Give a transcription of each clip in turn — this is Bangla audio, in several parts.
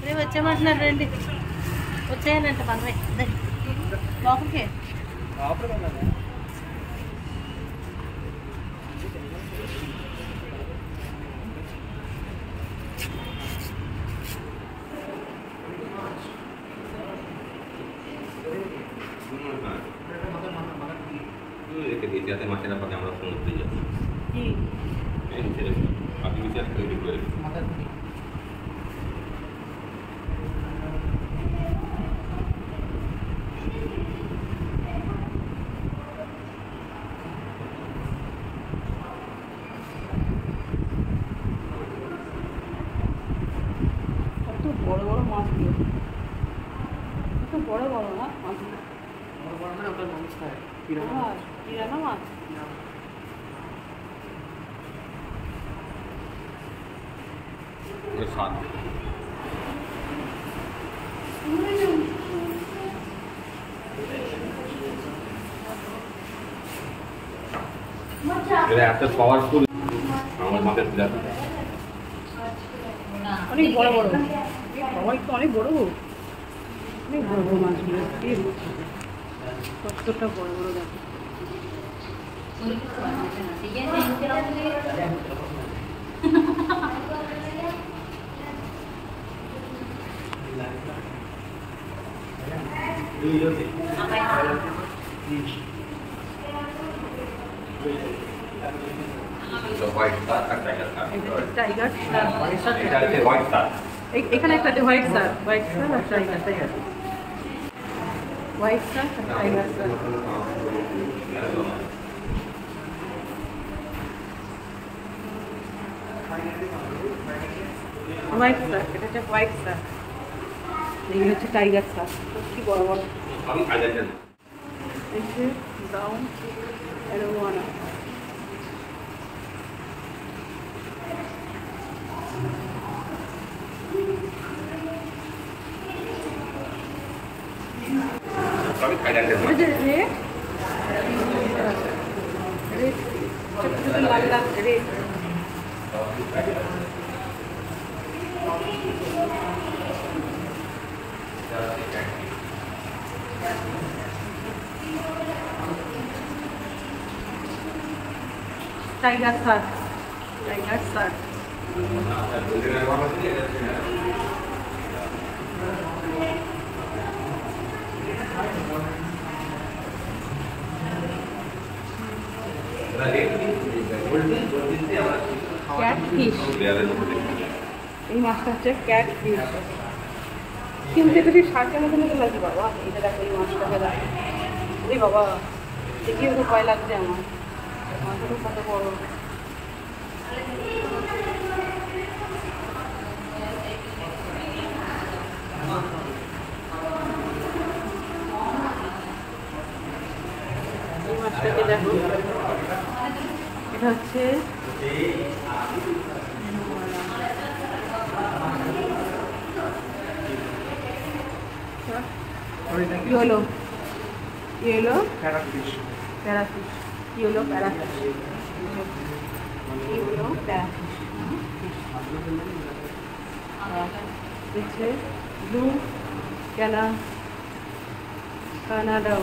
రేపు వచ్చేయమంటున్నారు రండి. వచ్చేయాలంట మనమే లోపలికి. जाते मार्केट पर कैमरा फोन पे जाते जी नहीं चले बाकी विचार कर भी कोई तो बड़ माछ दिए तो बड़ ना माछ बड़ ना ওটা মাছ খায় পিরানা মাছ और साथ मेरे एत पावरफुल আমার মাকে দিলা অনেক বড় বড় সবাই তো অনেক বড় মাছগুলো কতটা বড় বড় দেখো টাইগার এখানে একটা হোয়াইট স্টার আর টাইগার হোয়াইট স্টার আর টাইগার স্টার হোয়াইট স্টার এটা হচ্ছে হোয়াইট স্টার এগুলো হচ্ছে টাইগার স্টার কি বড় বড় এই যে ব্রাউন অ্যারোওয়ানা লাল লাল রেড टाइगर सर ক্যাটফিশ এই মাছটা হচ্ছে ক্যাটফিশ কিন্তু এটা সেই শাকের মতো মতো লাগছে বাবা এটা দেখো এই মাছটাকে দেখো ওই বাবা দেখিয়ে তো ভয় লাগছে আমার মাছটা কত বড় এই মাছটাকে দেখো এটা হচ্ছে येलो पैराफिश येलो पैराफिश पीछे ब्लू कनाडा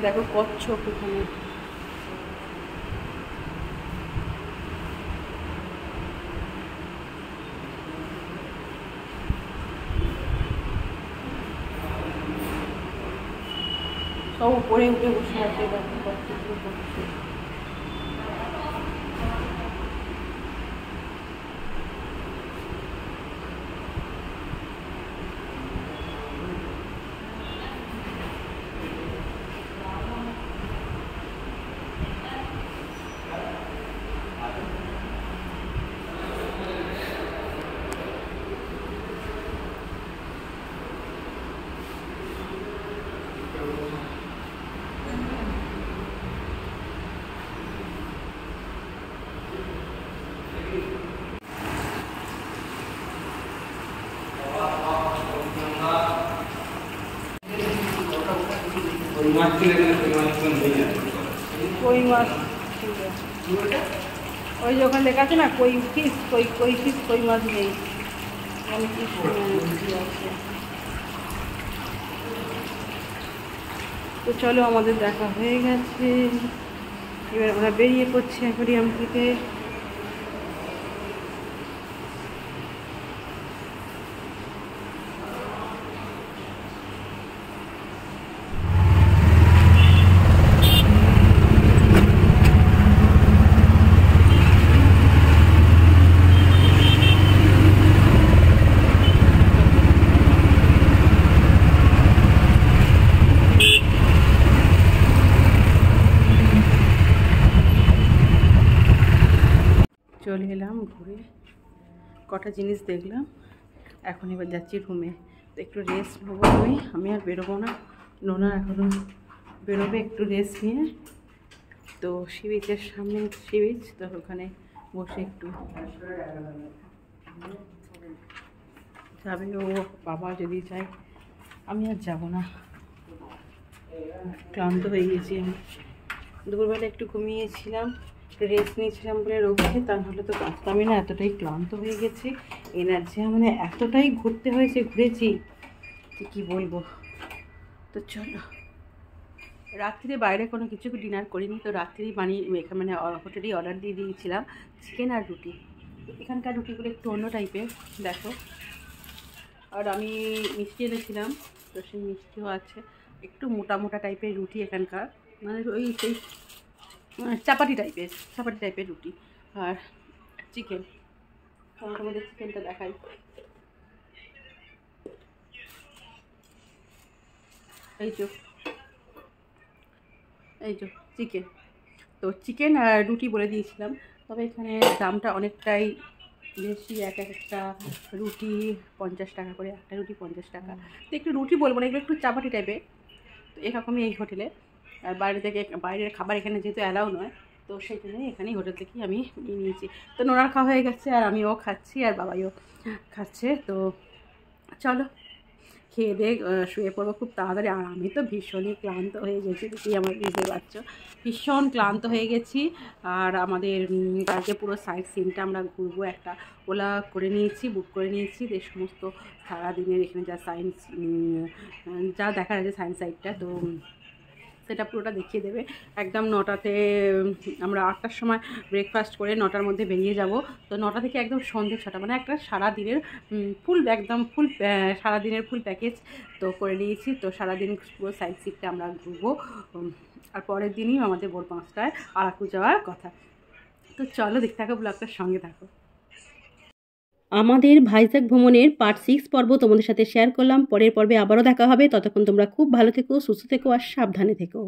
দেখো কচ্ছপ এখানে। সব উপরে উঠে বসে আছে, দেখো কচ্ছপগুলো করছে। কই মাছ, ওই যে ওখানে লেখা আছে না কই ফিস, কই ফিস, কই মাছ নেই। তো চলো, আমাদের দেখা হয়ে গেছে, এবার আমরা বেরিয়ে পড়ছি অ্যাকোয়ারিয়াম থেকে। চলে এলাম ঘুরে, কটা জিনিস দেখলাম, এখন এবার যাচ্ছি রুমে। তো একটু রেস্ট নেবো, আমি আর বেরোবো না, নোনা এখনও বেরোবে একটু রেস্ট নিয়ে। তো সি বিচের সামনে সি বিচ, তো ওখানে বসে একটু যাবে ও, বাবা যদি যায়, আমি আর যাবো না, ক্লান্ত হয়ে গেছি আমি। দুপুরবেলা একটু ঘুমিয়েছিলাম, রেস্ট নিয়েছিলাম বলে রোগে, তা নাহলে তো কাঁদতামই না, এতটাই ক্লান্ত হয়ে গেছি, এনার্জি মানে এতটাই ঘুরতে হয়েছে, ঘুরেছি যে কী বলবো। তো চলো, রাত্রিরে বাইরে কোনো কিছু ডিনার করিনি, তো রাত্রেই মানে হোটেলেই অর্ডার দিয়ে দিয়েছিলাম চিকেন আর রুটি। এখানকার রুটিগুলো একটু অন্য টাইপের, দেখো। আর আমি মিষ্টি এনেছিলাম, তো সেই মিষ্টিও আছে, একটু মোটা মোটা টাইপের রুটি এখানকার, মানে ওই সেই চাপাটি টাইপের রুটি। আর চিকেন, আমাদের চিকেনটা দেখাই, এই যে চিকেন। তো চিকেন আর রুটি বলে দিয়েছিলাম, তবে এখানে দামটা অনেকটাই বেশি, একটা রুটি 50 টাকা করে, একটা রুটি 50 টাকা। তো একটু রুটি বলবো না, এগুলো একটু চাপাটি টাইপের, তো এরকমই এই হোটেলে। আর বাইরের খাবার এখানে যেহেতু অ্যালাউ নয়, তো সেই জন্যই এখানেই হোটেল থেকেই আমি নিয়েছি। তো নোনার খাওয়া হয়ে গেছে, আর আমিও খাচ্ছি, আর বাবাইও খাচ্ছে। তো চলো, খেয়ে দিয়ে শুয়ে পড়বো খুব তাড়াতাড়ি। আর আমি তো ভীষণই ক্লান্ত হয়ে গেছি, দেখি আমার বুঝতে পারছো, ভীষণ ক্লান্ত হয়ে গেছি। আর আমাদের কালকে পুরো সাইট সিনটা আমরা ঘুরবো, একটা ওলা করে নিয়েছি, বুক করে নিয়েছি, যে সমস্ত সারাদিনের এখানে যা দেখার আছে সায়েন্স সাইটটা, তো সেটা পুরোটা দেখিয়ে দেবে। একদম 9টাতে, আমরা 8টার সময় ব্রেকফাস্ট করে 9টার মধ্যে বেরিয়ে যাব। তো 9টা থেকে একদম সন্ধ্যে 6টা, মানে একটা সারাদিনের ফুল সারাদিনের ফুল প্যাকেজ তো করে নিয়েছি। তো সারাদিন পুরো সাইড সিটটা আমরা ঘুরবো, আর পরের দিনই আমাদের ভোর 5টায় আরাকু যাওয়ার কথা। তো চলো, দেখতে থাকো, ব্লগটার সঙ্গে থাকো। আমাদের ভাইজ্যাক ভ্রমণের পার্ট 6 পর্ব তোমাদের সাথে শেয়ার করলাম। পরের পর্বে আবারও দেখা হবে, ততক্ষণ তোমরা খুব ভালো থেকো, সুস্থ থেকো আর সাবধানে থেকো।